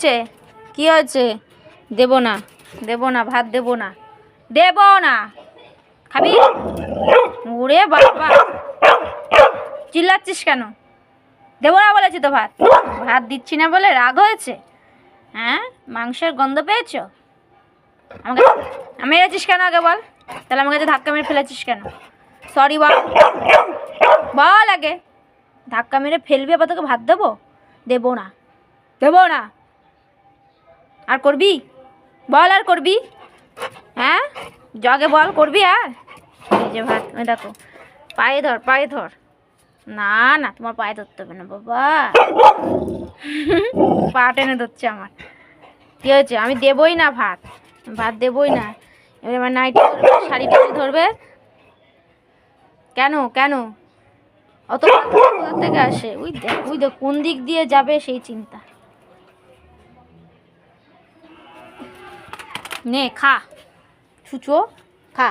হচ্ছে? কি হয়েছে? দেবো না, দেবো না, ভাত দেবো না, দেবো না। খাবি? ওরে বাবা, চিল্লাচ্ছিস কেন? দেবো না বলেছি তো ভাত। ভাত দিচ্ছি না বলে রাগ হয়েছে? হ্যাঁ, মাংসের গন্ধ পেয়েছো? আমাকে মেরেছিস কেন আগে বল? তাহলে আমাকে যে ধাক্কা মেরে ফেলেছিস কেন? সরি বল, বল আগে। ধাক্কা মেরে ফেলবি আবার তোকে ভাত দেবো? দেবো না, দেবো না। আর করবি? বল আর করবি? হ্যাঁ, জগে বল করবি আর? এই যে ভাত, ওই দেখো, পায়ে ধর, পায়ে ধর। না না, তোমার পায়ে ধরতে হবে না বাবা। পা টেনে ধরছে আমার। কি হয়েছে? আমি দেবই না ভাত, ভাত দেবই না। এবার আমার নাইটি ধরবে, শাড়ি টেনে ধরবে। কেন কেন অত কোথা থেকে আসে? ওই দেখ, ওই দেখ কোন দিক দিয়ে যাবে সেই চিন্তা। নে খা, ছুচো খা।